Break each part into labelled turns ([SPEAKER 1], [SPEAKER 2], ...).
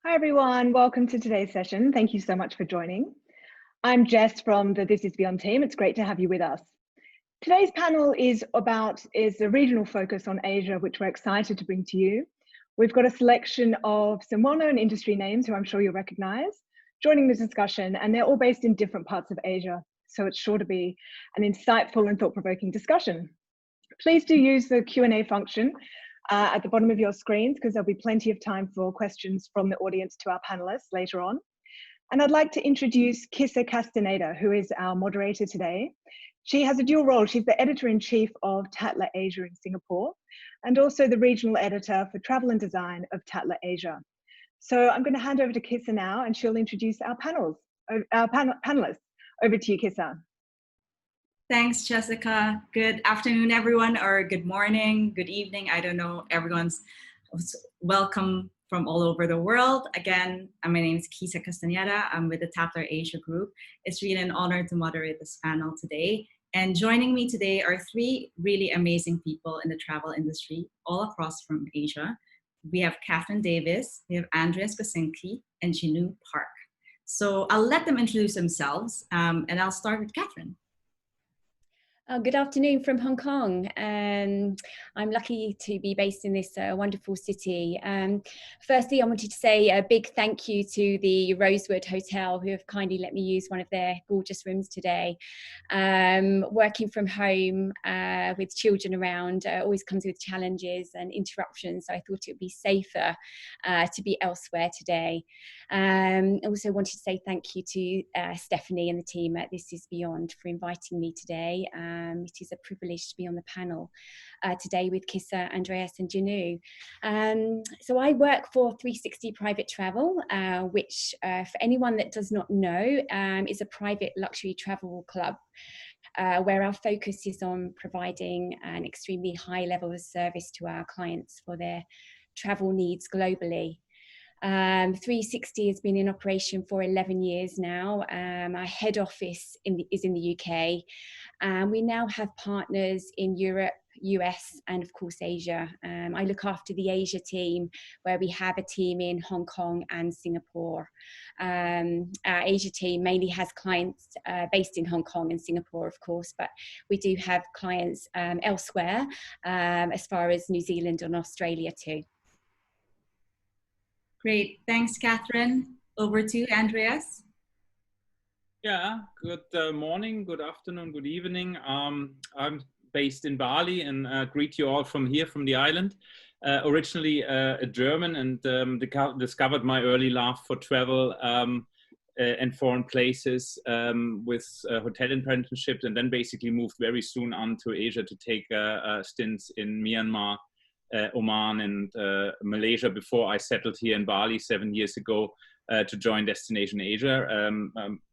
[SPEAKER 1] Hi everyone, welcome to today's session. Thank you so much for joining. I'm Jess from the This Is Beyond team. It's great to have you with us. Today's panel is a regional focus on Asia, which we're excited to bring to you. We've got a selection of some well-known industry names who I'm sure you'll recognize joining the discussion, and they're all based in different parts of Asia. So it's sure to be an insightful and thought-provoking discussion. Please do use the Q&A function at the bottom of your screens, because there'll be plenty of time for questions from the audience to our panelists later on. And I'd like to introduce Kissa Castañeda, who is our moderator today. She has a dual role. She's the Editor-in-Chief of Tatler Asia in Singapore, and also the Regional Editor for Travel and Design of Tatler Asia. So I'm going to hand over to Kissa now, and she'll introduce our panelists. Over to you, Kissa.
[SPEAKER 2] Thanks, Jessica. Good afternoon, everyone, or good morning, good evening. I don't know. Everyone's welcome from all over the world. Again, my name is Kissa Castañeda. I'm with the Tatler Asia group. It's really an honor to moderate this panel today. And joining me today are three really amazing people in the travel industry, all across from Asia. We have Catherine Davis, we have Andreas Kosinski, and Jinu Park. So I'll let them introduce themselves, and I'll start with Catherine.
[SPEAKER 3] Good afternoon from Hong Kong. I'm lucky to be based in this wonderful city. Firstly, I wanted to say a big thank you to the Rosewood Hotel, who have kindly let me use one of their gorgeous rooms today. Working from home with children around always comes with challenges and interruptions, so I thought it would be safer to be elsewhere today. I also wanted to say thank you to Stephanie and the team at This Is Beyond for inviting me today. It is a privilege to be on the panel today with Kissa, Andreas and Jinu. So I work for 360 Private Travel, which for anyone that does not know, is a private luxury travel club where our focus is on providing an extremely high level of service to our clients for their travel needs globally. 360 has been in operation for 11 years now. Our head office is in the UK. We now have partners in Europe, US, and of course Asia. I look after the Asia team, where we have a team in Hong Kong and Singapore. Our Asia team mainly has clients based in Hong Kong and Singapore, of course, but we do have clients elsewhere, as far as New Zealand and Australia too.
[SPEAKER 2] Great, thanks, Catherine. Over to you, Andreas.
[SPEAKER 4] Yeah, good morning, good afternoon, good evening. I'm based in Bali and greet you all from here, from the island. Originally a German, and discovered my early love for travel and foreign places with hotel apprenticeships, and then basically moved very soon on to Asia to take stints in Myanmar, Oman and Malaysia before I settled here in Bali 7 years ago to join Destination Asia.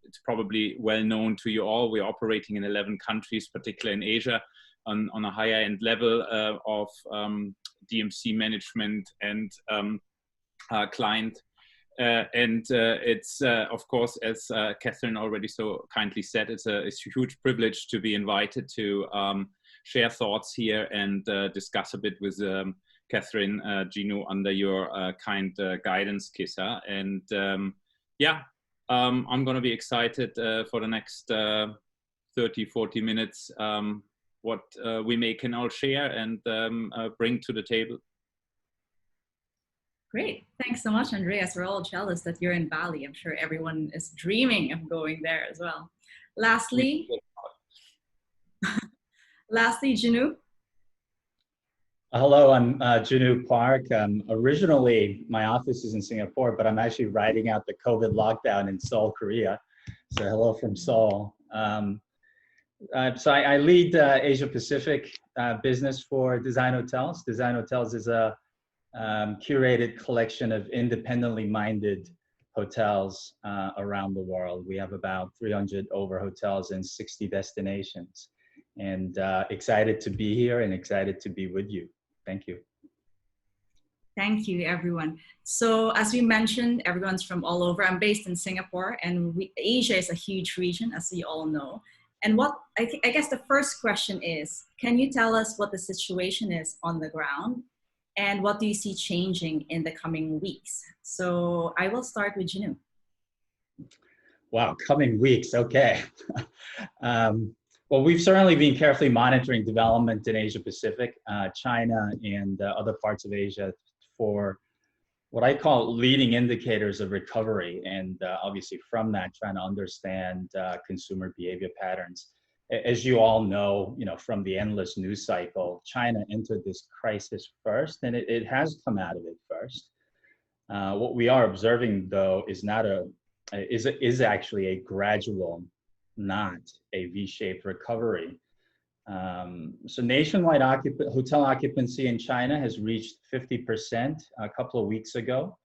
[SPEAKER 4] It's probably well known to you all. We're operating in 11 countries, particularly in Asia, on a higher end level of DMC management and client. It's of course, as Catherine already so kindly said, it's a huge privilege to be invited to share thoughts here and discuss a bit with Catherine, Jinu, under your kind guidance, Kissa. And yeah, I'm going to be excited for the next 30, 40 minutes, what we can all share and bring to the table.
[SPEAKER 2] Great, thanks so much, Andreas. We're all jealous that you're in Bali. I'm sure everyone is dreaming of going there as well. Lastly, Jinu.
[SPEAKER 5] Hello, I'm Jinu Park. Originally, my office is in Singapore, but I'm actually riding out the COVID lockdown in Seoul, Korea. So hello from Seoul. So I lead Asia Pacific business for Design Hotels. Design Hotels is a curated collection of independently minded hotels around the world. We have about 300 over hotels in 60 destinations. And excited to be here and excited to be with you. Thank you.
[SPEAKER 2] Thank you, everyone. So as we mentioned, everyone's from all over. I'm based in Singapore, and Asia is a huge region, as you all know. And what I guess the first question is, can you tell us what the situation is on the ground? and what do you see changing in the coming weeks? So I will start with Jinu.
[SPEAKER 5] Wow, coming weeks, okay. Well, we've certainly been carefully monitoring development in Asia Pacific, China, and other parts of Asia for what I call leading indicators of recovery, and obviously from that, trying to understand consumer behavior patterns. As you all know, from the endless news cycle, China entered this crisis first, and it has come out of it first. What we are observing, though, is actually a gradual, not a V-shaped recovery. So nationwide hotel occupancy in China has reached 50% a couple of weeks ago.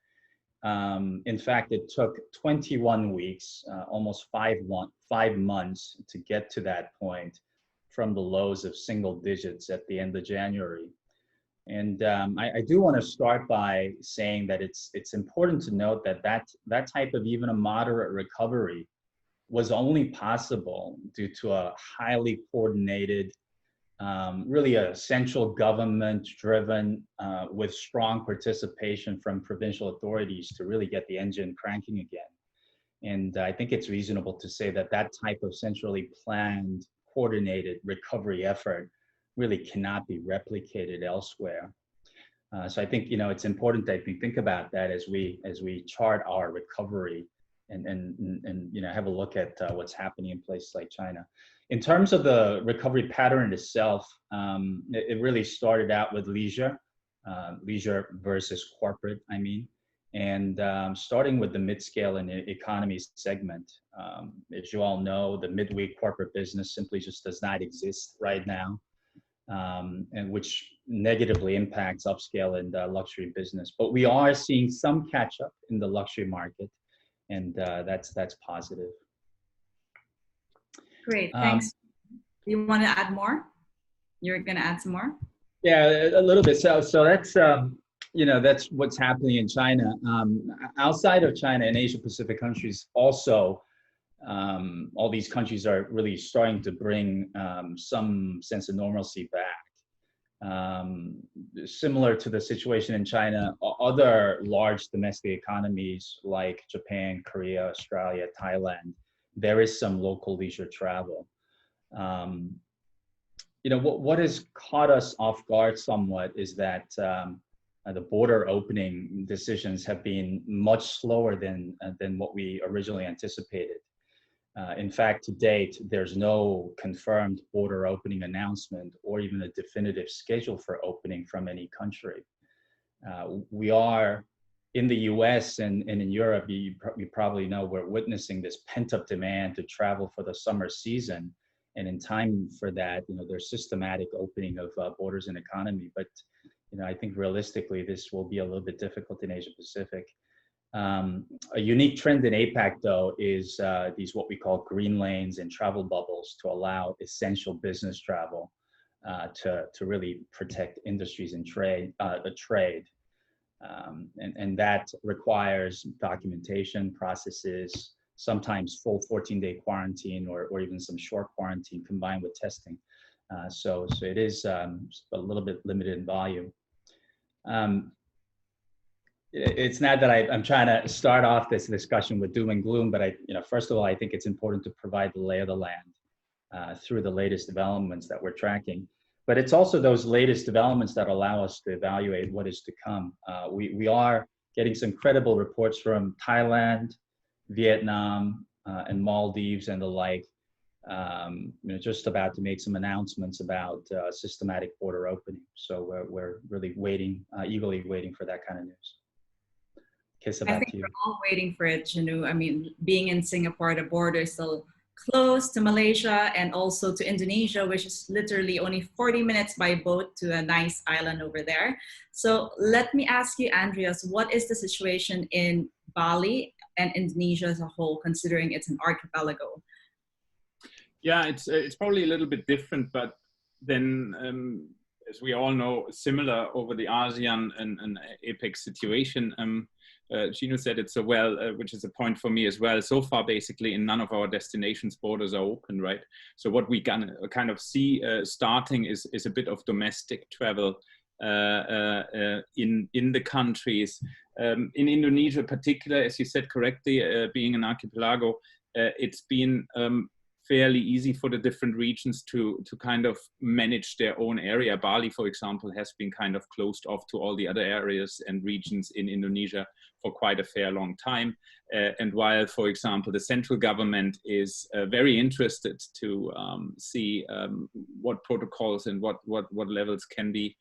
[SPEAKER 5] In fact, it took 21 weeks, almost 5 months to get to that point from the lows of single digits at the end of January. And I do want to start by saying that it's important to note that that type of even a moderate recovery was only possible due to a highly coordinated, really a central government driven with strong participation from provincial authorities to really get the engine cranking again. And I think it's reasonable to say that that type of centrally planned, coordinated recovery effort really cannot be replicated elsewhere. So I think it's important that we think about that as we chart our recovery and have a look at what's happening in places like China. In terms of the recovery pattern itself, it really started out with leisure versus corporate, and starting with the mid-scale and economy segment. As you all know, the midweek corporate business simply just does not exist right now, and which negatively impacts upscale and luxury business. But we are seeing some catch up in the luxury market, and that's positive.
[SPEAKER 2] Great, thanks. You want to add more? You're going to add some more?
[SPEAKER 5] Yeah, a little bit. So that's that's what's happening in China. Outside of China and Asia Pacific countries, also all these countries are really starting to bring some sense of normalcy back. Similar to the situation in China, other large domestic economies like Japan, Korea, Australia, Thailand, there is some local leisure travel. What has caught us off guard somewhat is that the border opening decisions have been much slower than what we originally anticipated. In fact, to date, there's no confirmed border opening announcement or even a definitive schedule for opening from any country. We are in the US and in Europe, you probably know, we're witnessing this pent-up demand to travel for the summer season. And in time for that, there's systematic opening of borders and economy. But, I think realistically, this will be a little bit difficult in Asia Pacific. A unique trend in APAC, though, is these what we call green lanes and travel bubbles to allow essential business travel to really protect industries and trade. And that requires documentation processes, sometimes full 14-day quarantine or even some short quarantine combined with testing. So it is a little bit limited in volume. It's not that I'm trying to start off this discussion with doom and gloom, but first of all, I think it's important to provide the lay of the land through the latest developments that we're tracking. But it's also those latest developments that allow us to evaluate what is to come. We are getting some credible reports from Thailand, Vietnam, and Maldives and the like, just about to make some announcements about systematic border opening. So we're really eagerly waiting for that kind of news. Kissa,
[SPEAKER 2] I think we're all waiting for it, Jinu. Being in Singapore, the border is still close to Malaysia and also to Indonesia, which is literally only 40 minutes by boat to a nice island over there. So let me ask you, Andreas, what is the situation in Bali and Indonesia as a whole, considering it's an archipelago?
[SPEAKER 4] Yeah, it's probably a little bit different, but then as we all know, similar over the ASEAN and APEC situation. Gino said it so well, which is a point for me as well. So far, basically, in none of our destinations, borders are open, right? So what we can kind of see starting is a bit of domestic travel in the countries. In Indonesia, particularly, as you said correctly, being an archipelago, it's been fairly easy for the different regions to kind of manage their own area. Bali, for example, has been kind of closed off to all the other areas and regions in Indonesia for quite a fair long time. And while, for example, the central government is very interested to see what protocols and what levels can be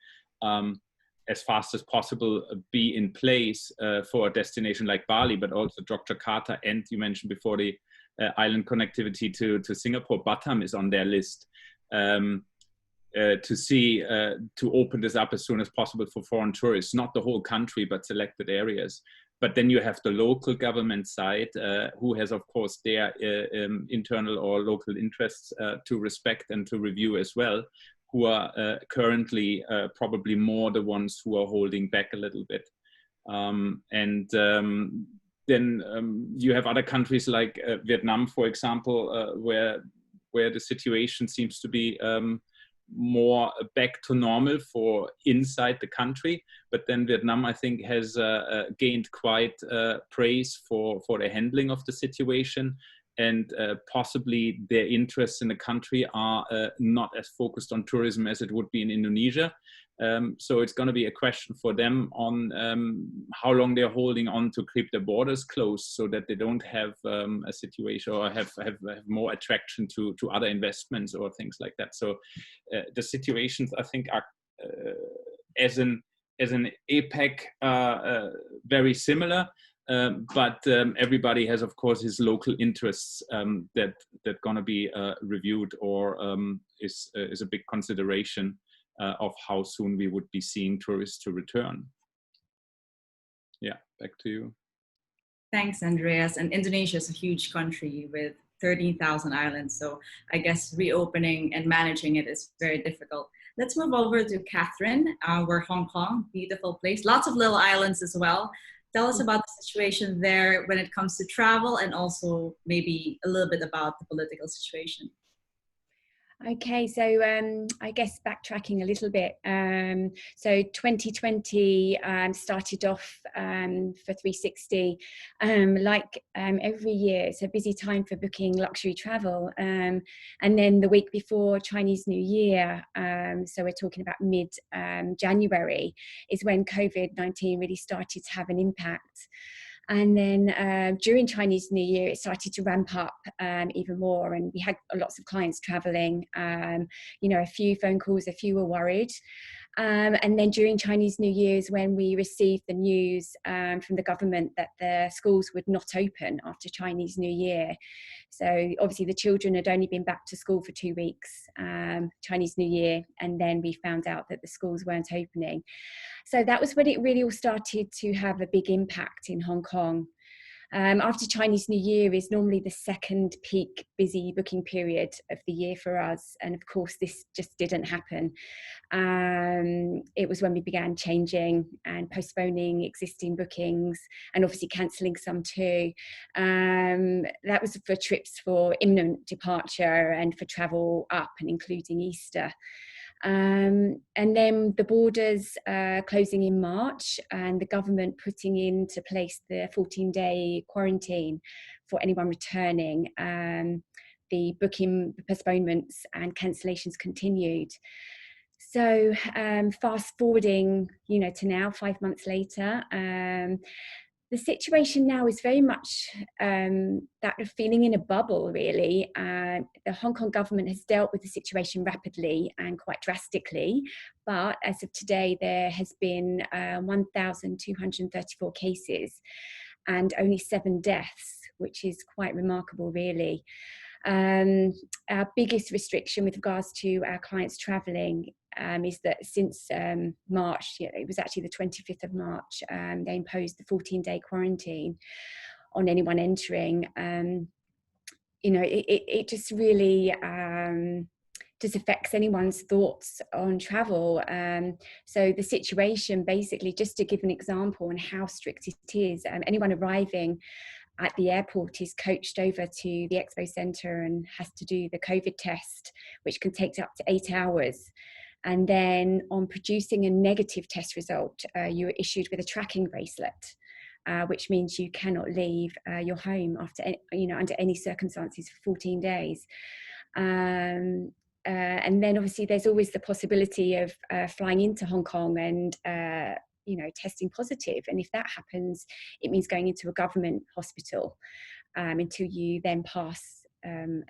[SPEAKER 4] as fast as possible be in place for a destination like Bali, but also Jakarta, and you mentioned before the island connectivity to Singapore, Batam is on their list to see to open this up as soon as possible for foreign tourists, not the whole country, but selected areas. But then you have the local government side, who has, of course, their internal or local interests to respect and to review as well, who are currently probably more the ones who are holding back a little bit. Then you have other countries like Vietnam, for example, where the situation seems to be more back to normal for inside the country. But then Vietnam, I think, has gained quite praise for the handling of the situation. And possibly their interests in the country are not as focused on tourism as it would be in Indonesia. So it's going to be a question for them on how long they're holding on to keep their borders closed so that they don't have a situation or have more attraction to other investments or things like that. So the situations, I think, are as an APEC very similar. But everybody has, of course, his local interests that going to be reviewed or is a big consideration of how soon we would be seeing tourists to return. Yeah, back to you.
[SPEAKER 2] Thanks, Andreas. And Indonesia is a huge country with 13,000 islands. So I guess reopening and managing it is very difficult. Let's move over to Catherine. We're Hong Kong, beautiful place. Lots of little islands as well. Tell us about the situation there when it comes to travel, and also maybe a little bit about the political situation.
[SPEAKER 3] Okay, so I guess backtracking a little bit. So 2020 started off for 360 like every year. It's a busy time for booking luxury travel. And then the week before Chinese New Year, so we're talking about mid-January, is when COVID-19 really started to have an impact. And then during Chinese New Year, it started to ramp up even more. And we had lots of clients traveling, you know, a few phone calls, a few were worried. And then during Chinese New Year is when we received the news from the government that the schools would not open after Chinese New Year. So obviously the children had only been back to school for 2 weeks, Chinese New Year, and then we found out that the schools weren't opening. So that was when it really all started to have a big impact in Hong Kong. After Chinese New Year is normally the second peak busy booking period of the year for us. And of course, this just didn't happen. It was when we began changing and postponing existing bookings and obviously cancelling some too. That was for trips for imminent departure and for travel up and including Easter. And then the borders closing in March and the government putting into place the 14-day quarantine for anyone returning. The booking postponements and cancellations continued. So fast forwarding, you know, to now, 5 months later, the situation now is very much that of feeling in a bubble, really. The Hong Kong government has dealt with the situation rapidly and quite drastically, but as of today, there has been 1,234 cases and only 7 deaths, which is quite remarkable, really. Our biggest restriction with regards to our clients travelling is that since March, it was actually the 25th of March, they imposed the 14-day quarantine on anyone entering. You know, it just really just affects anyone's thoughts on travel. So the situation, basically, just to give an example on how strict it is, anyone arriving at the airport is coached over to the expo centre and has to do the COVID test, which can take up to 8 hours. And then on producing a negative test result, you are issued with a tracking bracelet, which means you cannot leave your home after, under any circumstances for 14 days. And then obviously there's always the possibility of flying into Hong Kong and testing positive. And if that happens, it means going into a government hospital until you then pass a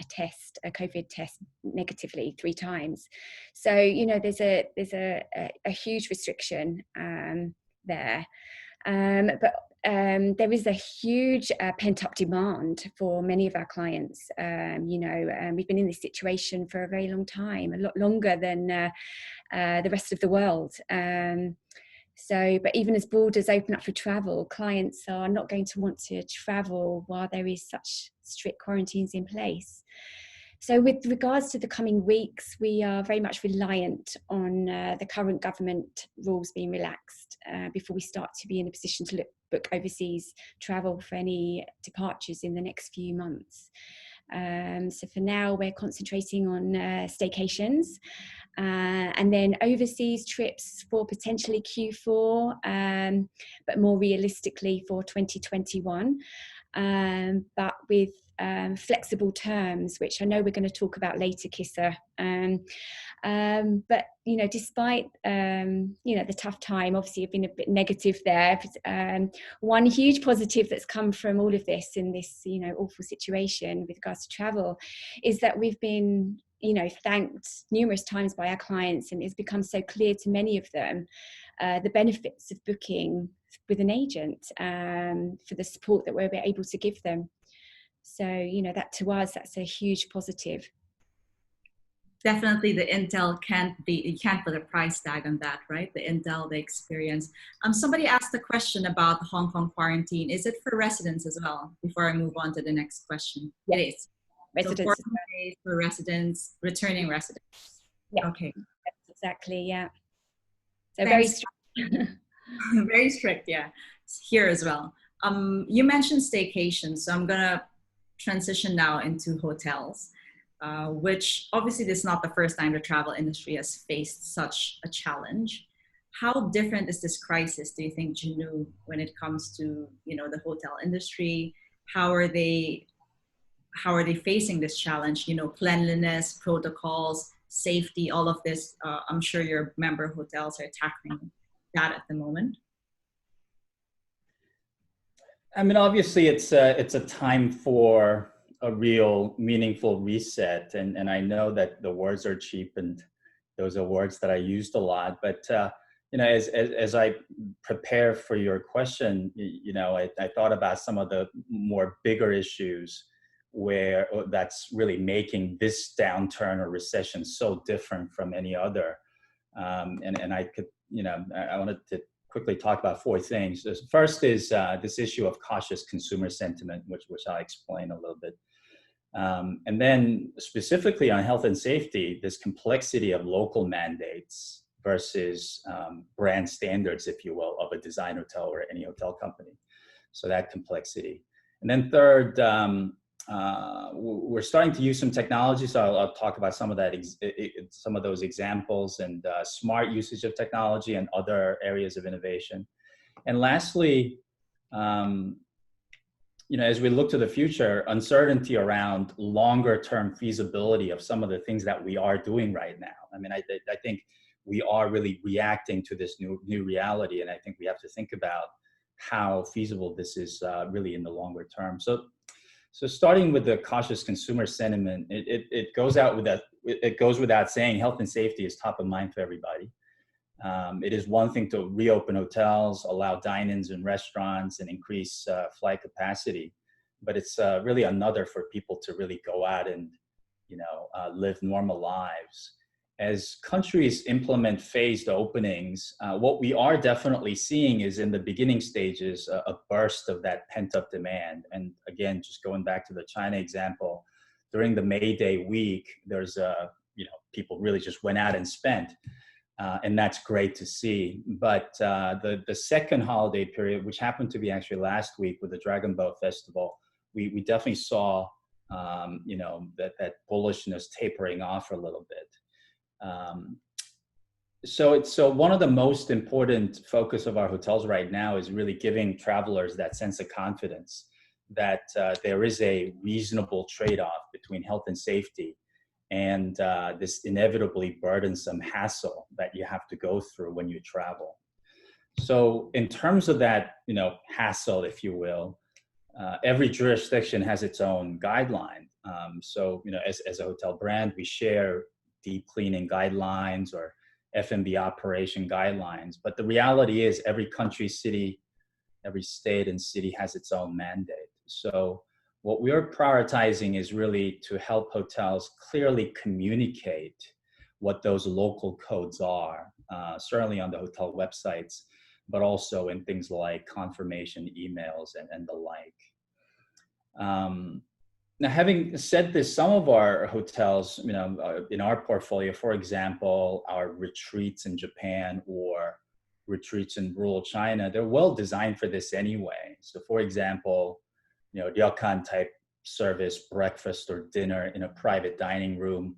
[SPEAKER 3] COVID test negatively 3 times. So there's a huge restriction there. But there is a huge pent-up demand for many of our clients. We've been in this situation for a very long time, a lot longer than the rest of the world. But even as borders open up for travel, clients are not going to want to travel while there is such strict quarantines in place. So with regards to the coming weeks, we are very much reliant on the current government rules being relaxed before we start to be in a position to book overseas travel for any departures in the next few months. So for now, we're concentrating on staycations and then overseas trips for potentially Q4, but more realistically for 2021, but with flexible terms, which I know we're going to talk about later, Kissa. But despite the tough time, obviously I've been a bit negative there. One huge positive that's come from all of this in this awful situation with regards to travel is that we've been thanked numerous times by our clients, and it's become so clear to many of them the benefits of booking with an agent for the support that we're able to give them. So that to us, that's a huge positive.
[SPEAKER 2] Definitely the intel you can't put a price tag on that, right? The intel, the experience. Somebody asked a question about the Hong Kong quarantine. Is it for residents as well? Before I move on to the next question.
[SPEAKER 3] Yes.
[SPEAKER 2] It is.
[SPEAKER 3] Residents.
[SPEAKER 2] So 14 days for residents, returning residents.
[SPEAKER 3] Yeah.
[SPEAKER 2] Okay.
[SPEAKER 3] That's exactly, yeah. So
[SPEAKER 2] Thanks.
[SPEAKER 3] very strict.
[SPEAKER 2] Very strict, yeah. Here as well. You mentioned staycations, so I'm gonna transition now into hotels, which obviously this is not the first time the travel industry has faced such a challenge. How different is this crisis, do you think, Jinu, when it comes to the hotel industry? How are they facing this challenge? Cleanliness, protocols, safety, all of this. I'm sure your member hotels are tackling that at the moment.
[SPEAKER 5] I mean, obviously, it's a time for a real meaningful reset, and I know that the words are cheap, and those are words that I used a lot. But as I prepare for your question, I thought about some of the more bigger issues where that's really making this downturn or recession so different from any other. And I could, I wanted to quickly talk about 4 things. The first is this issue of cautious consumer sentiment, which I'll explain a little bit. And then specifically on health and safety, this complexity of local mandates versus brand standards, if you will, of a design hotel or any hotel company. So that complexity. And then third, we're starting to use some technology. So I'll talk about some of that, some of those examples, and smart usage of technology and other areas of innovation. And lastly, as we look to the future, uncertainty around longer term feasibility of some of the things that we are doing right now. I mean, I think we are really reacting to this new reality. And I think we have to think about how feasible this is really in the longer term. So starting with the cautious consumer sentiment, it goes without saying, health and safety is top of mind for everybody. It is one thing to reopen hotels, allow dine-ins and restaurants, and increase flight capacity, but it's really another for people to really go out and live normal lives. As countries implement phased openings, what we are definitely seeing is in the beginning stages, a burst of that pent-up demand. And again, just going back to the China example, during the May Day week, there's people really just went out and spent. And that's great to see. But the second holiday period, which happened to be actually last week with the Dragon Boat Festival, we definitely saw that bullishness tapering off a little bit. So one of the most important focus of our hotels right now is really giving travelers that sense of confidence that there is a reasonable trade-off between health and safety and this inevitably burdensome hassle that you have to go through when you travel. So in terms of that, hassle, if you will, every jurisdiction has its own guideline. So, as a hotel brand, we share deep cleaning guidelines or F&B operation guidelines. But the reality is every country, city, every state and city has its own mandate. So what we are prioritizing is really to help hotels clearly communicate what those local codes are, certainly on the hotel websites, but also in things like confirmation emails and the like. Now, having said this, some of our hotels, in our portfolio, for example, our retreats in Japan or retreats in rural China, they're well designed for this anyway. So, for example, ryokan type service, breakfast or dinner in a private dining room,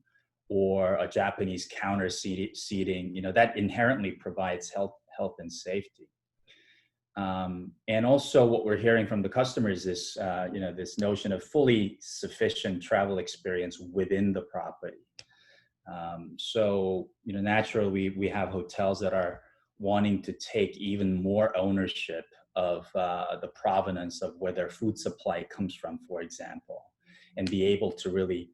[SPEAKER 5] or a Japanese counter seating, that inherently provides health and safety. And also what we're hearing from the customers is, this notion of fully sufficient travel experience within the property. So, naturally, we have hotels that are wanting to take even more ownership of the provenance of where their food supply comes from, for example, and be able to really,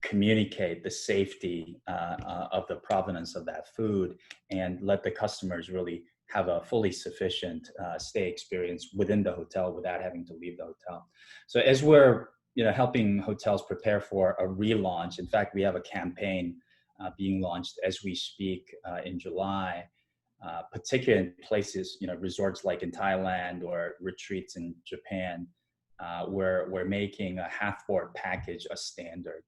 [SPEAKER 5] communicate the safety of the provenance of that food and let the customers really have a fully sufficient stay experience within the hotel without having to leave the hotel. So as we're helping hotels prepare for a relaunch, in fact, we have a campaign being launched as we speak in July, particularly in places, resorts like in Thailand or retreats in Japan, where we're making a half-board package a standard.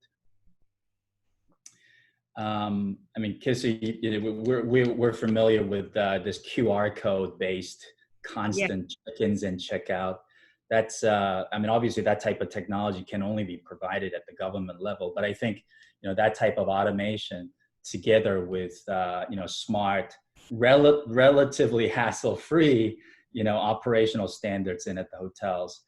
[SPEAKER 5] Kissa, we're familiar with this QR code based constant check-ins and check-out. That's, obviously that type of technology can only be provided at the government level, but I think, that type of automation together with, smart, relatively hassle-free, operational standards in at the hotels,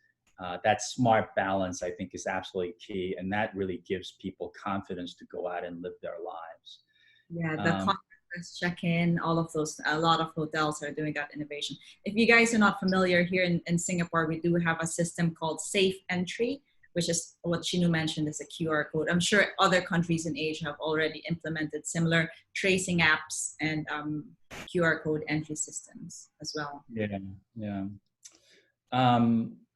[SPEAKER 5] that smart balance, I think, is absolutely key. And that really gives people confidence to go out and live their lives.
[SPEAKER 2] Yeah, the contactless check-in, all of those, a lot of hotels are doing that innovation. If you guys are not familiar, here in Singapore, we do have a system called Safe Entry, which is what Shinu mentioned is a QR code. I'm sure other countries in Asia have already implemented similar tracing apps and QR code entry systems as well.
[SPEAKER 5] Yeah.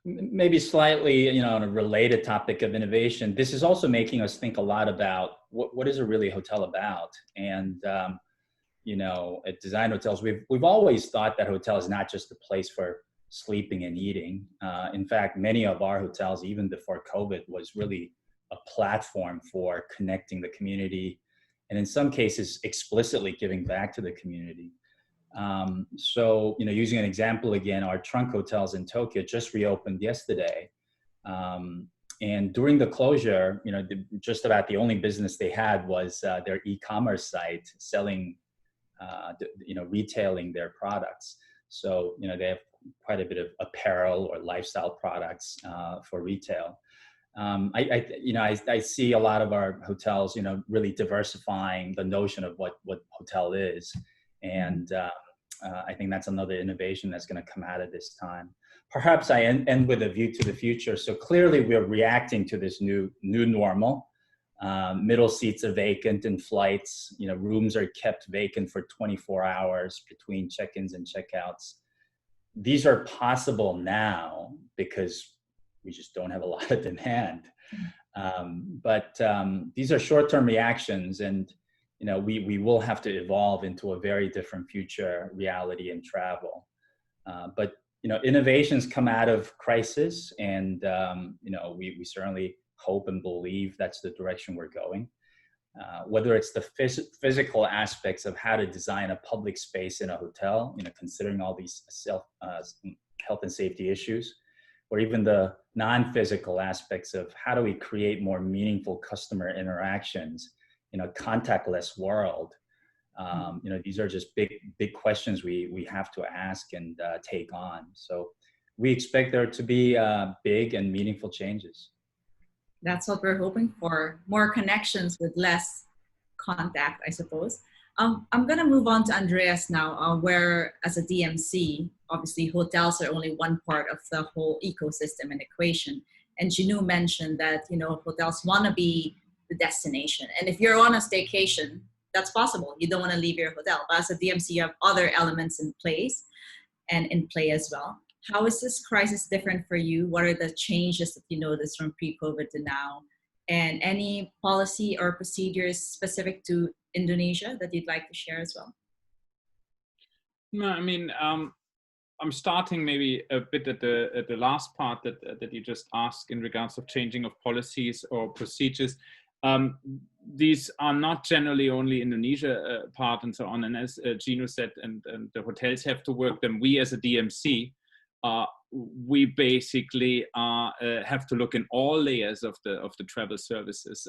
[SPEAKER 5] Maybe slightly, on a related topic of innovation, this is also making us think a lot about what is a really hotel about. And, at Design Hotels, we've always thought that hotel is not just a place for sleeping and eating. In fact, many of our hotels, even before COVID, was really a platform for connecting the community, and in some cases, explicitly giving back to the community. So, using an example again, our trunk hotels in Tokyo just reopened yesterday. And during the closure, just about the only business they had was their e-commerce site selling, retailing their products. So, they have quite a bit of apparel or lifestyle products for retail. I see a lot of our hotels, really diversifying the notion of what hotel is. And I think that's another innovation that's going to come out of this time. Perhaps I end with a view to the future. So clearly we're reacting to this new normal. Middle seats are vacant in flights. Rooms are kept vacant for 24 hours between check-ins and check-outs. These are possible now because we just don't have a lot of demand. But these are short-term reactions, and we will have to evolve into a very different future reality in travel. But innovations come out of crisis, and we certainly hope and believe that's the direction we're going. Whether it's the physical aspects of how to design a public space in a hotel, considering all these health and safety issues, or even the non-physical aspects of how do we create more meaningful customer interactions in a contactless world. You know, these are just big questions we have to ask and take on. So we expect there to be big and meaningful changes.
[SPEAKER 2] That's what we're hoping for, more connections with less contact, I suppose. I'm going to move on to Andreas now, where as a DMC, obviously hotels are only one part of the whole ecosystem and equation. And Jinu mentioned that, you know, hotels want to be the destination. And if you're on a staycation, that's possible. You don't want to leave your hotel. But as a DMC, you have other elements in place and in play as well. How is this crisis different for you? What are the changes that you noticed from pre-COVID to now? And any policy or procedures specific to Indonesia that you'd like to share as well?
[SPEAKER 4] No, I mean, I'm starting maybe a bit at the last part that you just asked in regards of changing of policies or procedures. These are not generally only Indonesia part and so on. And as Gino said, and the hotels have to work them. We as a DMC, we basically have to look in all layers of the travel services.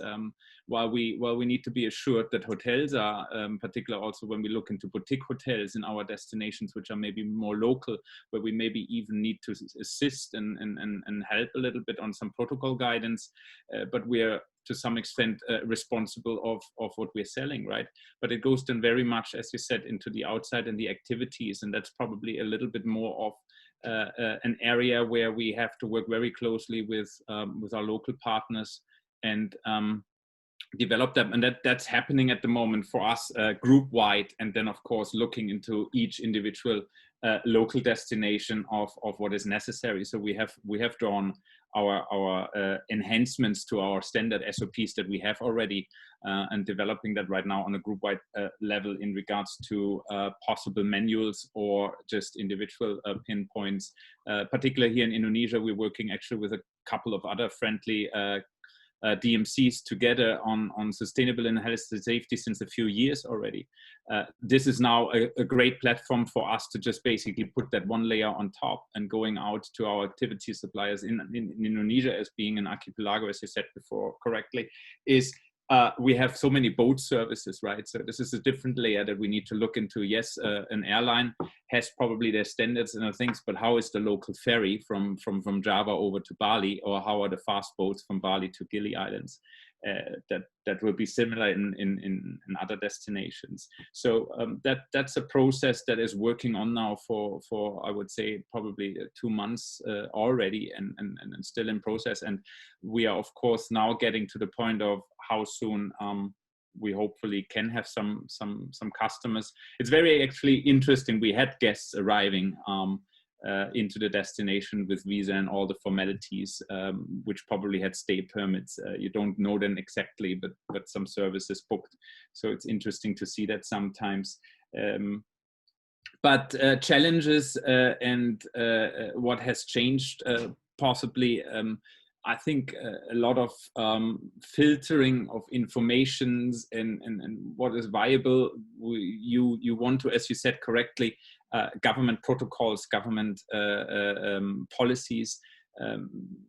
[SPEAKER 4] While we need to be assured that hotels are, particularly also when we look into boutique hotels in our destinations, which are maybe more local, where we maybe even need to assist and help a little bit on some protocol guidance, but we are to some extent responsible of what we're selling, right? But it goes then very much, as you said, into the outside and the activities, and that's probably a little bit more of an area where we have to work very closely with our local partners and develop them. And that's happening at the moment for us group-wide, and then of course looking into each individual local destination of what is necessary. So we have drawn our enhancements to our standard SOPs that we have already, and developing that right now on a group-wide level in regards to possible manuals or just individual pinpoints. Particularly here in Indonesia, we're working actually with a couple of other friendly DMCs together on sustainable and health and safety since a few years already. This is now a great platform for us to just basically put that one layer on top, and going out to our activity suppliers in Indonesia as being an archipelago, as you said before correctly, is we have so many boat services, right? So this is a different layer that we need to look into. Yes, an airline has probably their standards and things, but how is the local ferry from Java over to Bali, or how are the fast boats from Bali to Gili Islands? That will be similar in other destinations. So that's a process that is working on now for I would say probably 2 months already, and still in process. And we are of course now getting to the point of how soon we hopefully can have some customers. It's very actually interesting. We had guests arriving into the destination with visa and all the formalities, which probably had stay permits. You don't know them exactly, but some services booked. So it's interesting to see that sometimes. But challenges and what has changed possibly, I think a lot of filtering of informations and what is viable. You want to, as you said correctly, government protocols, government policies.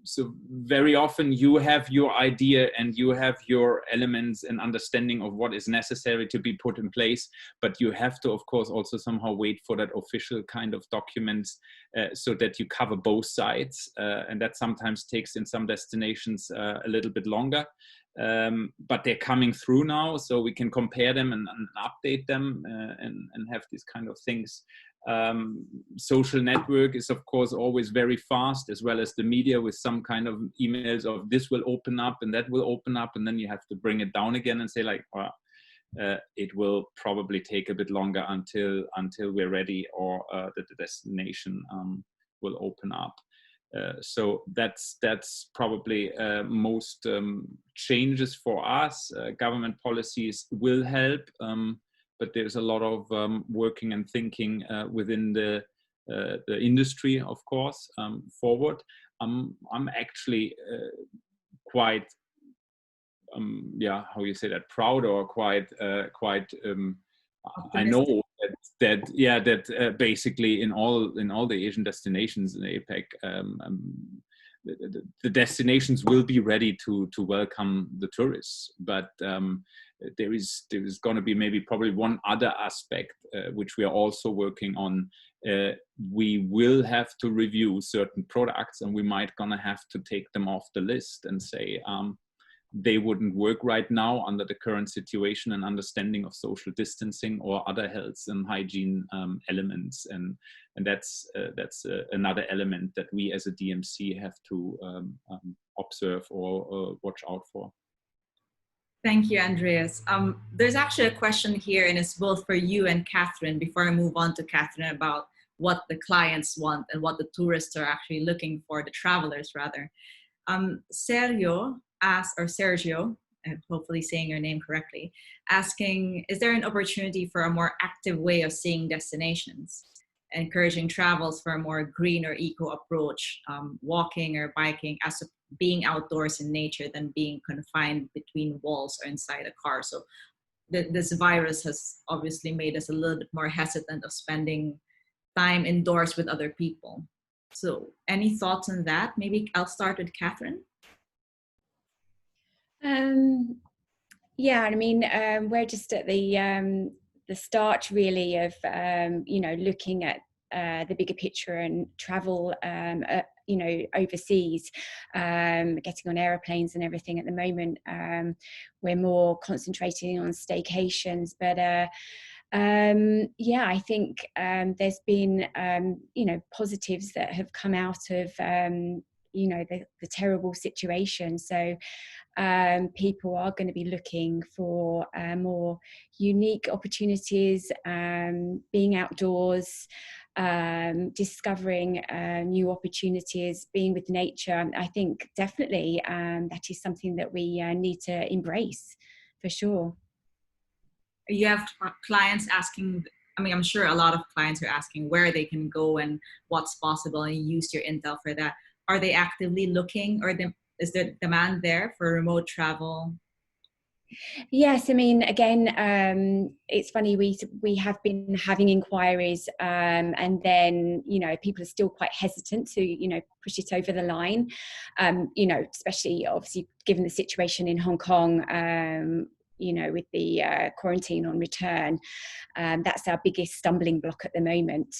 [SPEAKER 4] So very often you have your idea and you have your elements and understanding of what is necessary to be put in place, but you have to, of course, also somehow wait for that official kind of documents so that you cover both sides. And that sometimes takes in some destinations a little bit longer. But they're coming through now, so we can compare them and update them and have these kind of things. Social network is of course always very fast, as well as the media, with some kind of emails of this will open up and that will open up, and then you have to bring it down again and say like, well, it will probably take a bit longer until we're ready, or that the destination will open up. So that's probably most changes for us. Government policies will help, but there's a lot of working and thinking within the industry, of course, forward. I'm actually quite, how you say that, proud, or quite. I know that basically in all the Asian destinations in APEC, the destinations will be ready to welcome the tourists, but there is going to be maybe probably one other aspect which we are also working on. We will have to review certain products, and we might gonna have to take them off the list and say they wouldn't work right now under the current situation and understanding of social distancing or other health and hygiene elements, and that's another element that we as a DMC have to observe or watch out for.
[SPEAKER 2] Thank you, Andreas. There's actually a question here, and it's both for you and Catherine, before I move on to Catherine, about what the clients want and what the tourists are actually looking for, the travelers rather. Sergio, and hopefully saying your name correctly, asking, is there an opportunity for a more active way of seeing destinations, encouraging travels for a more green or eco approach, walking or biking, as being outdoors in nature than being confined between walls or inside a car? So this virus has obviously made us a little bit more hesitant of spending time indoors with other people. So any thoughts on that? Maybe I'll start with Catherine.
[SPEAKER 3] Yeah, I mean, we're just at the start really of looking at the bigger picture and travel, overseas, getting on aeroplanes and everything. At the moment, we're more concentrating on staycations, but I think there's been positives that have come out of the terrible situation. So people are going to be looking for more unique opportunities, being outdoors, discovering new opportunities, being with nature. I think definitely that is something that we need to embrace for sure.
[SPEAKER 2] You have clients asking, I mean, I'm sure a lot of clients are asking where they can go and what's possible, and you use your intel for that. Are they actively looking, or is there demand there for remote travel?
[SPEAKER 3] Yes, I mean, again, it's funny, we have been having inquiries, and then, people are still quite hesitant to, push it over the line, especially obviously given the situation in Hong Kong, with the quarantine on return. That's our biggest stumbling block at the moment.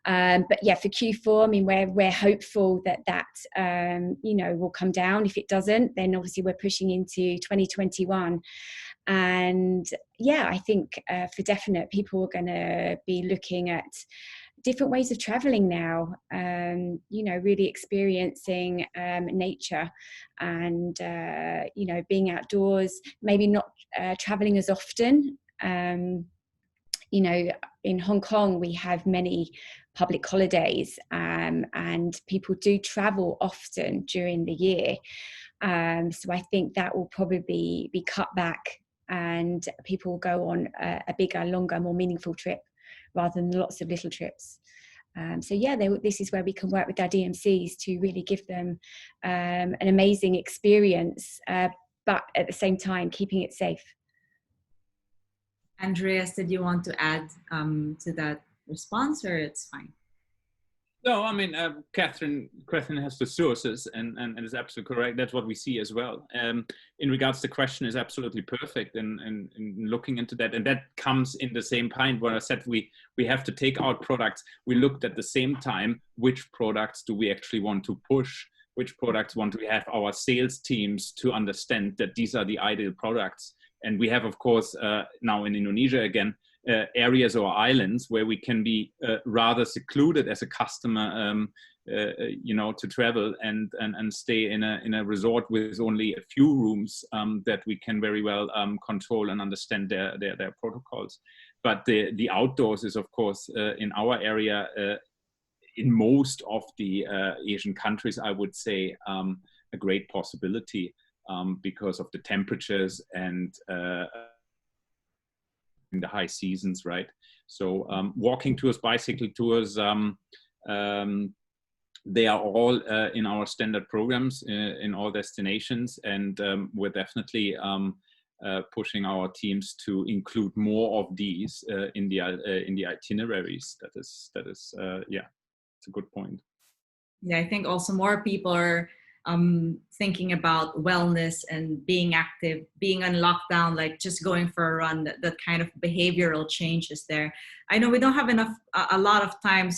[SPEAKER 3] But yeah, for Q4, I mean, we're hopeful that will come down. If it doesn't, then obviously we're pushing into 2021. And yeah, I think for definite, people are going to be looking at different ways of traveling now, really experiencing nature and, being outdoors, maybe not traveling as often. In Hong Kong, we have many public holidays, and people do travel often during the year. So I think that will probably be cut back, and people will go on a bigger, longer, more meaningful trip rather than lots of little trips. So yeah, this is where we can work with our DMCs to really give them an amazing experience, but at the same time, keeping it safe.
[SPEAKER 2] Andreas, did you want to add to that response, or it's fine?
[SPEAKER 4] No, I mean, Catherine has the sources and is absolutely correct. That's what we see as well. In regards to the question is absolutely perfect in looking into that. And that comes in the same point where I said we have to take out products. We looked at the same time, which products do we actually want to push? Which products want we have our sales teams to understand that these are the ideal products? And we have, of course, now in Indonesia again, areas or islands where we can be rather secluded as a customer, to travel and stay in a resort with only a few rooms that we can very well control and understand their protocols. But the outdoors is, of course, in our area, in most of the Asian countries, I would say, a great possibility because of the temperatures and in the high seasons, right? So walking tours, bicycle tours, they are all in our standard programs in all destinations, and we're definitely pushing our teams to include more of these in the itineraries. That is, yeah, it's a good point.
[SPEAKER 2] Yeah, I think also more people are thinking about wellness and being active, being on lockdown, like just going for a run, that kind of behavioral changes there. I know we don't have a lot of time,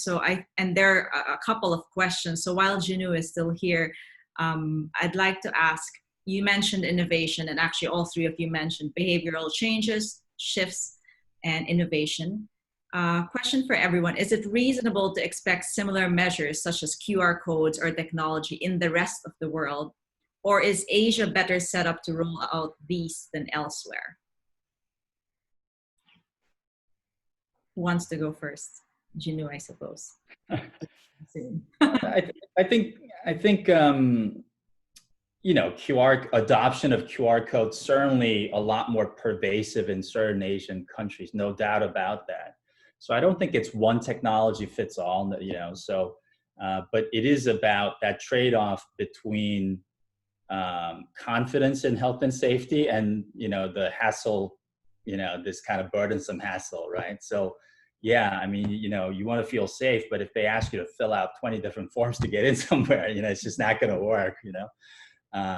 [SPEAKER 2] and there are a couple of questions. So while Jinu is still here, I'd like to ask, you mentioned innovation, and actually all three of you mentioned behavioral changes, shifts, and innovation. Question for everyone: is it reasonable to expect similar measures such as QR codes or technology in the rest of the world? Or is Asia better set up to roll out these than elsewhere? Who wants to go first? Jinu, I suppose.
[SPEAKER 5] I think you know, adoption of QR codes certainly a lot more pervasive in certain Asian countries, no doubt about that. So I don't think it's one technology fits all, you know, so, but it is about that trade-off between confidence in health and safety and, you know, the hassle, you know, this kind of burdensome hassle, right? So, yeah, I mean, you know, you want to feel safe, but if they ask you to fill out 20 different forms to get in somewhere, you know, it's just not going to work, you know?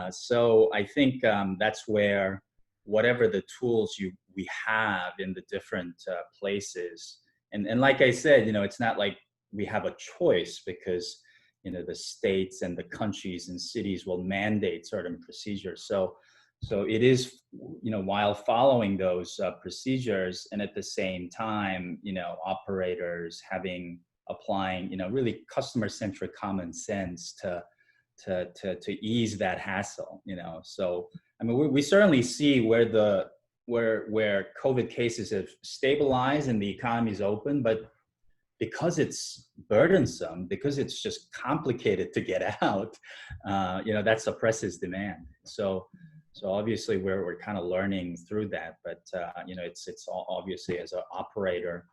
[SPEAKER 5] So I think that's where whatever the tools we have in the different places, and like I said, you know, it's not like we have a choice because, you know, the states and the countries and cities will mandate certain procedures. So it is, you know, while following those procedures, and at the same time, you know, operators applying, you know, really customer-centric common sense to ease that hassle, you know. So I mean, we certainly see where COVID cases have stabilized and the economy is open, but because it's burdensome, because it's just complicated to get out, you know, that suppresses demand. So obviously we're kind of learning through that, but you know, it's all obviously as an operator,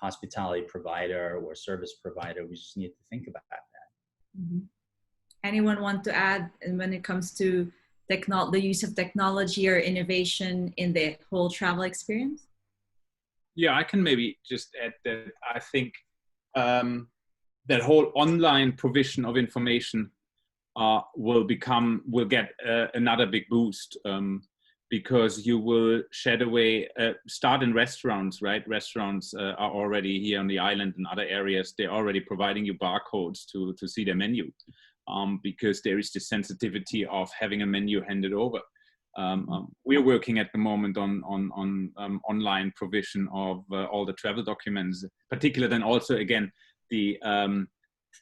[SPEAKER 5] hospitality provider or service provider, we just need to think about that.
[SPEAKER 2] Mm-hmm. Anyone want to add when it comes to the use of technology or innovation in the whole travel experience?
[SPEAKER 4] Yeah, I can maybe just add that I think that whole online provision of information will get another big boost because you will shed away, start in restaurants, right? Restaurants are already here on the island and other areas, they're already providing you barcodes to see their menu. Because there is the sensitivity of having a menu handed over. We're working at the moment on online provision of all the travel documents, particularly then also again the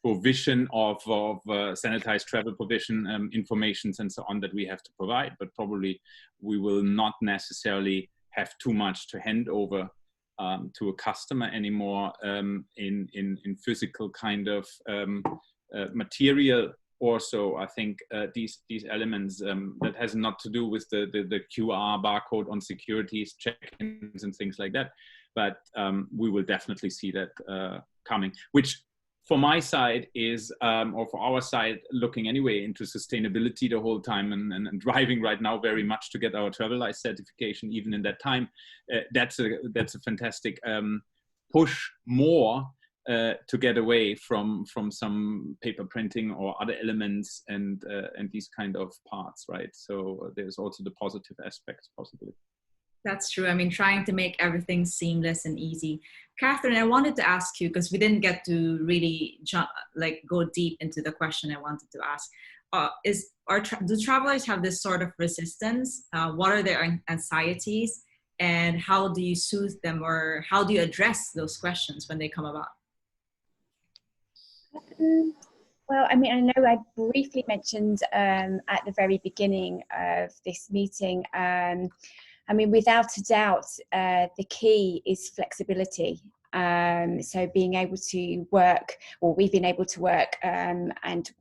[SPEAKER 4] provision of sanitized travel provision informations and so on that we have to provide. But probably we will not necessarily have too much to hand over to a customer anymore in physical kind of material. Also, I think these elements that has not to do with the QR barcode on securities, check-ins and things like that, but we will definitely see that coming, which for my side is, or for our side, looking anyway into sustainability the whole time and driving right now very much to get our TravelIze certification even in that time. That's a fantastic push more to get away from some paper printing or other elements and these kind of parts, right? So there's also the positive aspects possibly.
[SPEAKER 2] That's true. I mean, trying to make everything seamless and easy. Catherine, I wanted to ask you, because we didn't get to really go deep into the question I wanted to ask. Do travelers have this sort of resistance? What are their anxieties? And how do you soothe them, or how do you address those questions when they come about?
[SPEAKER 3] Well, I mean, I know I briefly mentioned at the very beginning of this meeting, I mean, without a doubt, the key is flexibility. So being able to work, or we've been able to work, and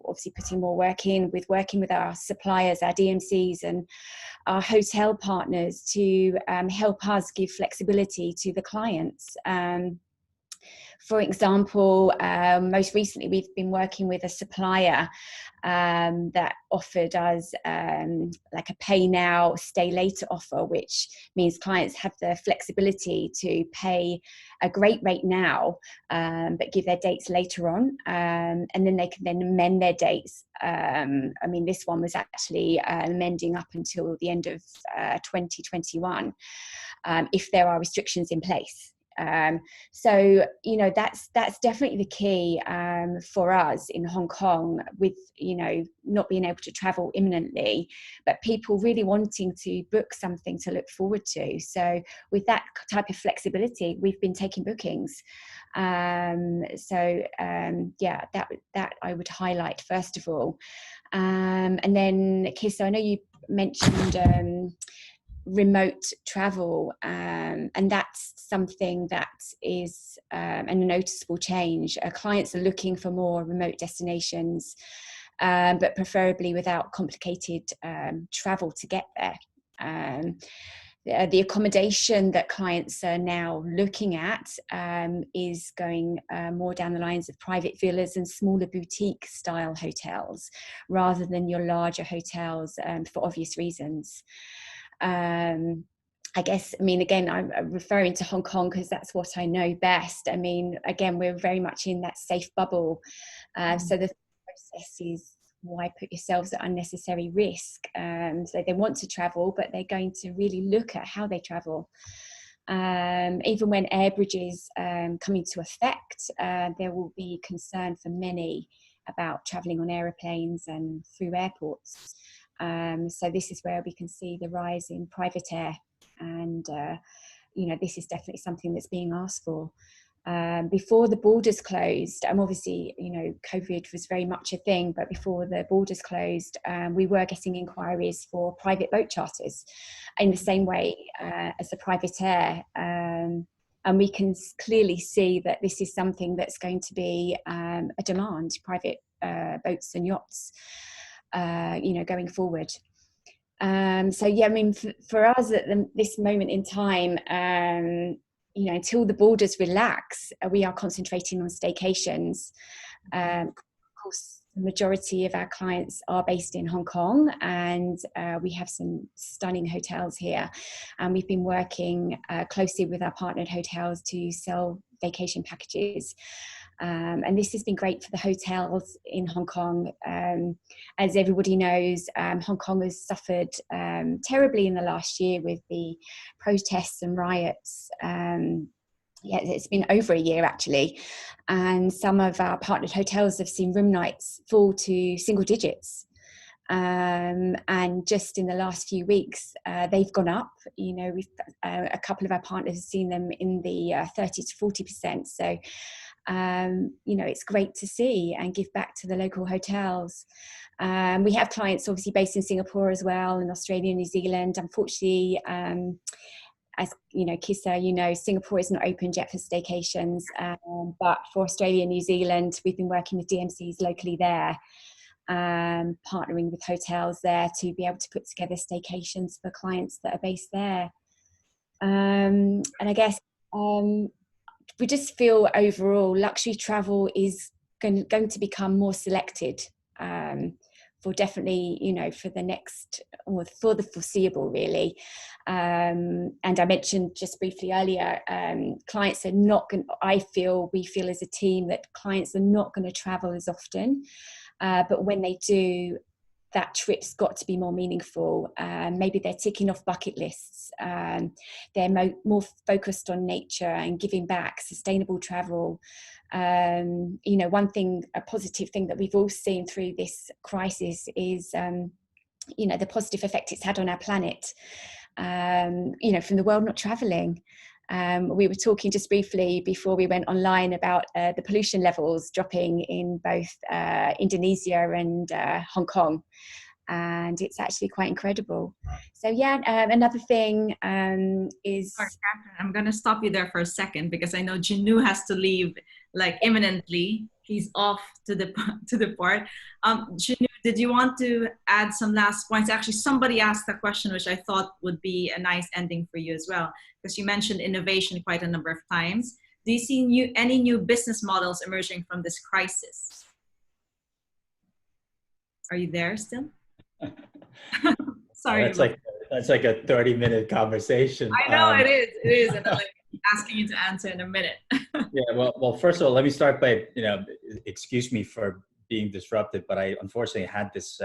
[SPEAKER 3] obviously putting more work in with working with our suppliers, our DMCs and our hotel partners to help us give flexibility to the clients. For example, most recently we've been working with a supplier that offered us like a pay now, stay later offer, which means clients have the flexibility to pay a great rate now, but give their dates later on, and then they can then amend their dates. I mean, this one was actually amending up until the end of 2021, if there are restrictions in place. So, you know, that's definitely the key for us in Hong Kong, with, you know, not being able to travel imminently, but people really wanting to book something to look forward to. So with that type of flexibility, we've been taking bookings. Yeah, that I would highlight first of all. And then Kissa, I know you mentioned remote travel, and that's something that is a noticeable change. Clients are looking for more remote destinations, but preferably without complicated travel to get there. The accommodation that clients are now looking at is going more down the lines of private villas and smaller boutique style hotels, rather than your larger hotels, for obvious reasons. I guess, I mean, again, I'm referring to Hong Kong because that's what I know best. I mean, again, we're very much in that safe bubble. So the process is, why put yourselves at unnecessary risk? So they want to travel, but they're going to really look at how they travel. Even when air bridges come into effect, there will be concern for many about traveling on aeroplanes and through airports. So this is where we can see the rise in private air, and you know, this is definitely something that's being asked for. Before the borders closed, obviously, you know, COVID was very much a thing, but before the borders closed, we were getting inquiries for private boat charters in the same way as the private air. And we can clearly see that this is something that's going to be a demand, private boats and yachts, you know, going forward. So yeah, I mean, for us at this moment in time, you know, until the borders relax, we are concentrating on staycations. Of course, the majority of our clients are based in Hong Kong, and we have some stunning hotels here. And we've been working closely with our partnered hotels to sell vacation packages. And this has been great for the hotels in Hong Kong. As everybody knows, Hong Kong has suffered terribly in the last year with the protests and riots. Yeah, it's been over a year actually. And some of our partnered hotels have seen room nights fall to single digits. And just in the last few weeks, they've gone up. You know, we've a couple of our partners have seen them in the 30 to 40%. So, you know, it's great to see and give back to the local hotels. We have clients obviously based in Singapore as well, and Australia, New Zealand. Unfortunately, as you know, Kissa, you know, Singapore is not open yet for staycations, but for Australia and New Zealand, we've been working with DMCs locally there, partnering with hotels there to be able to put together staycations for clients that are based there. And I guess we just feel overall luxury travel is going to become more selected, for definitely, you know, for the next, or for the foreseeable really. And I mentioned just briefly earlier, clients are not going, we feel as a team that clients are not going to travel as often, but when they do, that trip's got to be more meaningful. Maybe they're ticking off bucket lists. They're more focused on nature and giving back, sustainable travel. You know, one thing, a positive thing that we've all seen through this crisis is, you know, the positive effect it's had on our planet. You know, from the world not traveling. We were talking just briefly before we went online about the pollution levels dropping in both Indonesia and Hong Kong, and it's actually quite incredible. So yeah, another thing is...
[SPEAKER 2] Sorry, Catherine, I'm going to stop you there for a second because I know Jinu has to leave like imminently. He's off to the port. Jinu, did you want to add some last points? Actually, somebody asked a question which I thought would be a nice ending for you as well, because you mentioned innovation quite a number of times. Do you see any new business models emerging from this crisis? Are you there still? Sorry.
[SPEAKER 5] That's like a 30-minute conversation.
[SPEAKER 2] I know it is, and I'm like asking you to answer in a minute.
[SPEAKER 5] Yeah, well, first of all, let me start by, excuse me for being disrupted, but I unfortunately had this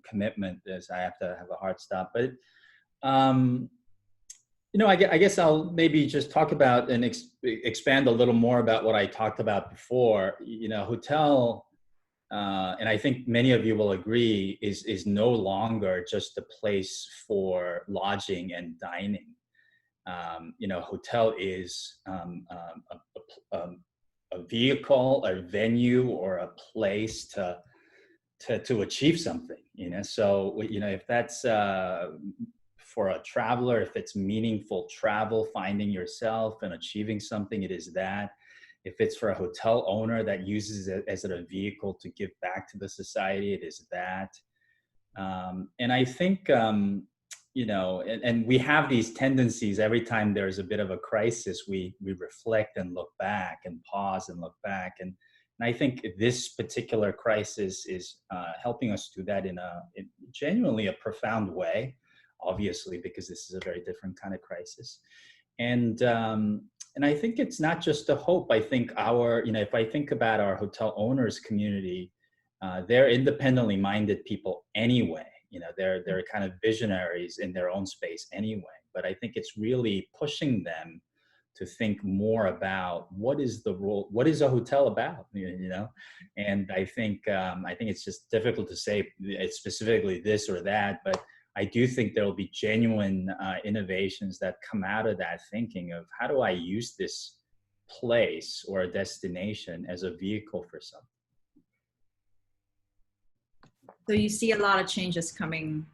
[SPEAKER 5] commitment as I have to have a hard stop. But, I guess I'll maybe just talk about and expand a little more about what I talked about before. Hotel, and I think many of you will agree, is no longer just a place for lodging and dining. Hotel is a vehicle, a venue, or a place to achieve something. So if that's for a traveler, if it's meaningful travel, finding yourself and achieving something, it is that. If it's for a hotel owner that uses it as a vehicle to give back to the society, it is that. And I think, and we have these tendencies every time there's a bit of a crisis, we reflect and look back and pause and look back. And I think this particular crisis is helping us do that in genuinely a profound way, obviously, because this is a very different kind of crisis. And I think it's not just a hope. I think if I think about our hotel owners community, they're independently minded people anyway. They're kind of visionaries in their own space anyway. But I think it's really pushing them to think more about what is the role, what is a hotel about, And I think it's just difficult to say it's specifically this or that, but I do think there will be genuine innovations that come out of that thinking of how do I use this place or a destination as a vehicle for something.
[SPEAKER 2] So you see a lot of changes coming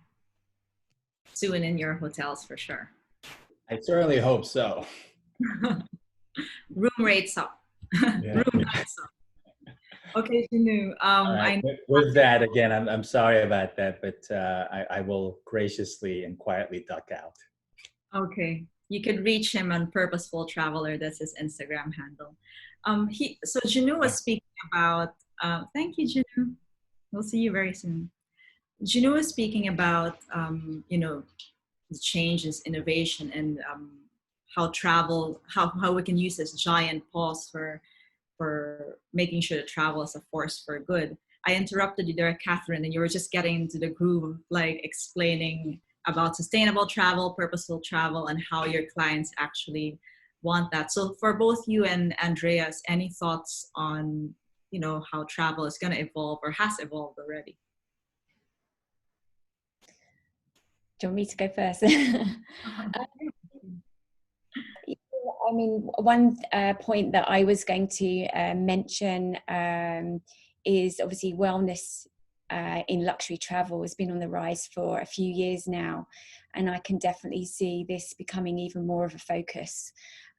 [SPEAKER 2] soon in your hotels for sure.
[SPEAKER 5] I certainly hope so.
[SPEAKER 2] Room rates up.
[SPEAKER 5] Yeah.
[SPEAKER 2] Room rates up. Okay, Jinu.
[SPEAKER 5] Right. With that, again, I'm sorry about that, but I will graciously and quietly duck out.
[SPEAKER 2] Okay, you could reach him on Purposeful Traveler. That's his Instagram handle. So Jinu was speaking about. Thank you, Jinu. We'll see you very soon. Jinu was speaking about the changes, innovation, and how we can use this giant pause for making sure that travel is a force for good. I interrupted you there, Catherine, and you were just getting into the groove of explaining about sustainable travel, purposeful travel, and how your clients actually want that. So for both you and Andreas, any thoughts on how travel is going to evolve or has evolved already?
[SPEAKER 3] Do you want me to go first? I mean, one point that I was going to mention is obviously wellness in luxury travel has been on the rise for a few years now, and I can definitely see this becoming even more of a focus,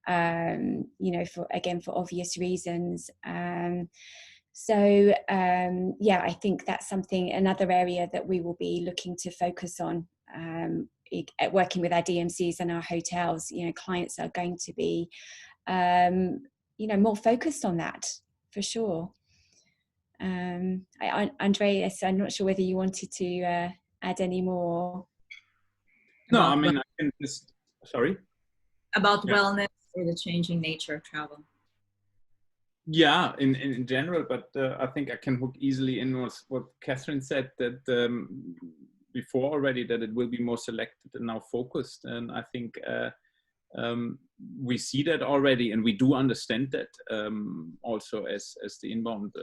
[SPEAKER 3] for obvious reasons. I think that's another area that we will be looking to focus on. Working with our DMCs and our hotels, clients are going to be, more focused on that for sure. Andreas, I'm not sure whether you wanted to add any more.
[SPEAKER 4] No, I mean, I can just, sorry?
[SPEAKER 2] About wellness or the changing nature of travel.
[SPEAKER 4] Yeah, in general, but I think I can hook easily in what Catherine said, that before already, that it will be more selected and now focused. And I think we see that already, and we do understand that also as the inbound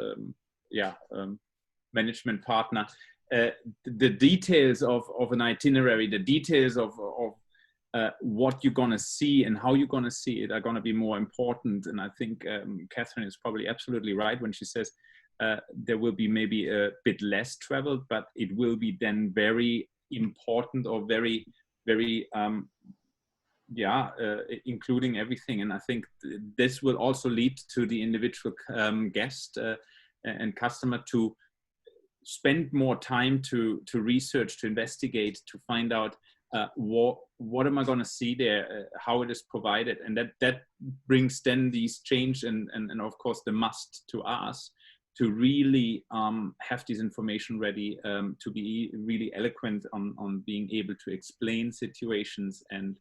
[SPEAKER 4] management partner. The details of an itinerary, the details of what you're going to see and how you're going to see it are going to be more important. And I think Catherine is probably absolutely right when she says there will be maybe a bit less travel, but it will be then very important or very, very, including everything. And I think this will also lead to the individual guest and customer to spend more time to research, to investigate, to find out what am I going to see there, how it is provided, and that brings then these change and of course the must to us to really have this information ready, to be really eloquent on being able to explain situations and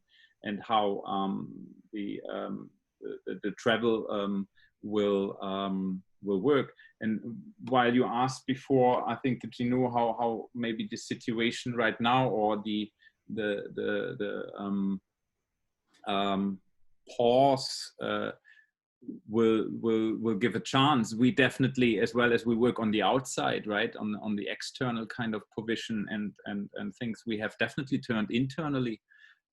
[SPEAKER 4] how the travel will work. And while you asked before, I think that you know how maybe the situation right now or the pause will give a chance. We definitely, as well as we work on the outside, right, on the external kind of provision and things, we have definitely turned internally,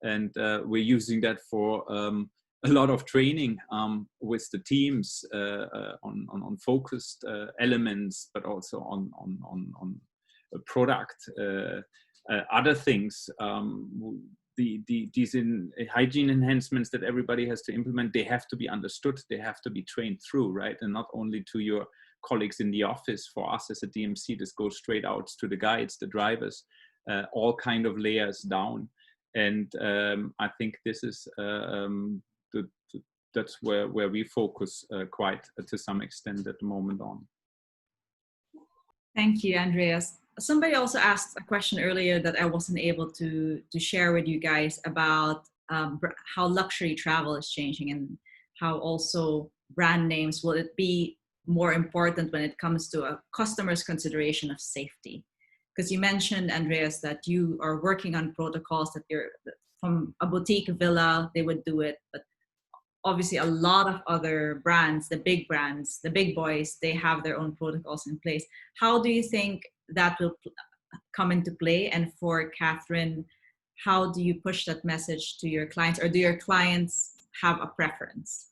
[SPEAKER 4] and we're using that for a lot of training with the teams on focused elements, but also on product, other things. These hygiene enhancements that everybody has to implement, they have to be understood, they have to be trained through, right? And not only to your colleagues in the office. For us as a DMC, this goes straight out to the guides, the drivers, all kind of layers down. And I think this is that's where we focus quite to some extent at the moment on.
[SPEAKER 2] Thank you, Andreas. Somebody also asked a question earlier that I wasn't able to share with you guys about how luxury travel is changing and how also brand names, will it be more important when it comes to a customer's consideration of safety? Because you mentioned, Andreas, that you are working on protocols that you're from a boutique villa, they would do it, but obviously a lot of other brands, the big boys, they have their own protocols in place. How do you think that will come into play? And for Catherine, how do you push that message to your clients, or do your clients have a preference,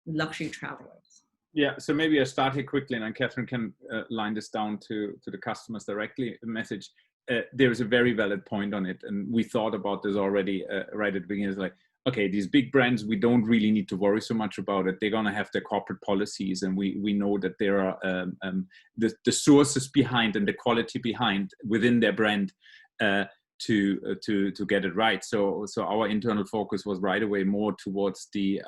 [SPEAKER 2] luxury travelers?
[SPEAKER 4] Yeah, so maybe I start here quickly, and then Catherine can line this down to the customers directly. The message, there is a very valid point on it, and we thought about this already right at the beginning. It's like, okay, these big brands, we don't really need to worry so much about it. They're going to have their corporate policies, and we know that there are the sources behind and the quality behind within their brand to get it right. So our internal focus was right away more towards the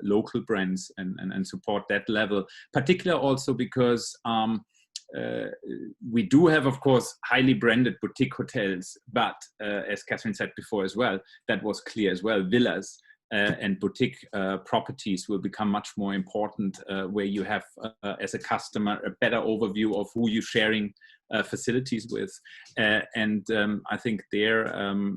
[SPEAKER 4] local brands and support that level, particularly also because we do have, of course, highly branded boutique hotels, but as Catherine said before as well, that was clear as well, villas and boutique properties will become much more important, where you have, as a customer, a better overview of who you're sharing facilities with. And I think there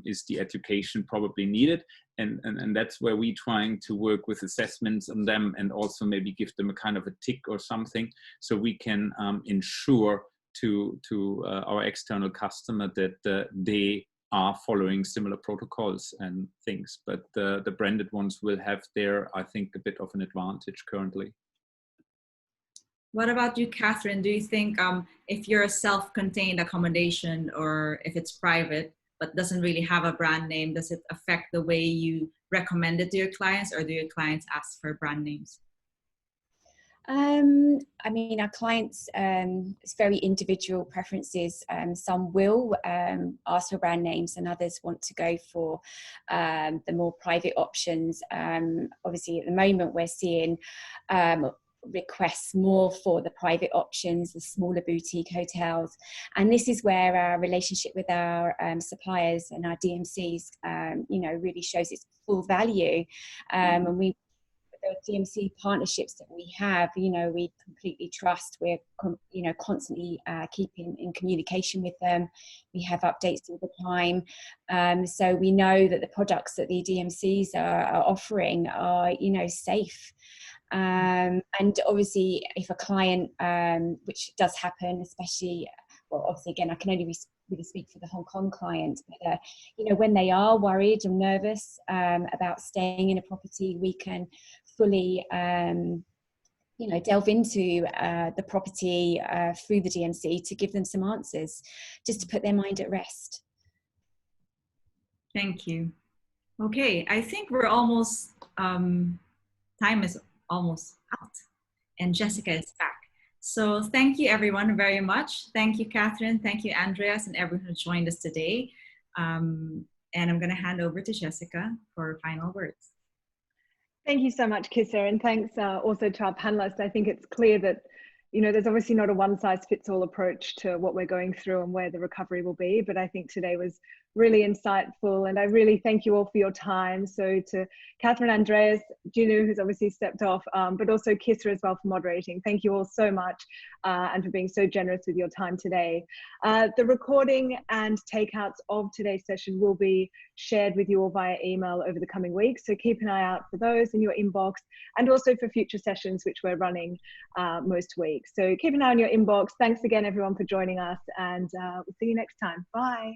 [SPEAKER 4] is the education probably needed. And that's where we're trying to work with assessments on them, and also maybe give them a kind of a tick or something, so we can ensure to our external customer that they are following similar protocols and things. But the branded ones will have there, I think, a bit of an advantage currently.
[SPEAKER 2] What about you, Catherine? Do you think if you're a self-contained accommodation, or if it's private but doesn't really have a brand name, does it affect the way you recommend it to your clients, or do your clients ask for brand names?
[SPEAKER 3] I mean, our clients, it's very individual preferences. Some will ask for brand names, and others want to go for the more private options. Obviously, at the moment, we're seeing requests more for the private options, the smaller boutique hotels, and this is where our relationship with our suppliers and our DMCs, really shows its full value. And we, the DMC partnerships that we have, we completely trust. We're constantly keeping in communication with them. We have updates all the time, so we know that the products that the DMCs are offering are safe. And obviously, if a client, which does happen, especially, well, obviously, again, I can only really speak for the Hong Kong client, but when they are worried or nervous about staying in a property, we can fully delve into the property through the DMC to give them some answers, just to put their mind at rest.
[SPEAKER 2] Thank you. Okay, I think we're almost, time is almost out, and Jessica is back. So thank you everyone very much. Thank you, Catherine. Thank you, Andreas, and everyone who joined us today. And I'm going to hand over to Jessica for final words.
[SPEAKER 1] Thank you so much, Kissa, and thanks also to our panelists. I think it's clear that, you know, there's obviously not a one-size-fits-all approach to what we're going through and where the recovery will be, but I think today was really insightful, and I really thank you all for your time. So to Catherine, Andreas, Ginu, who's obviously stepped off, but also Kissa as well for moderating. Thank you all so much and for being so generous with your time today. The recording and takeouts of today's session will be shared with you all via email over the coming weeks, so keep an eye out for those in your inbox, and also for future sessions which we're running most weeks. So keep an eye on your inbox. Thanks again everyone for joining us, and we'll see you next time. Bye.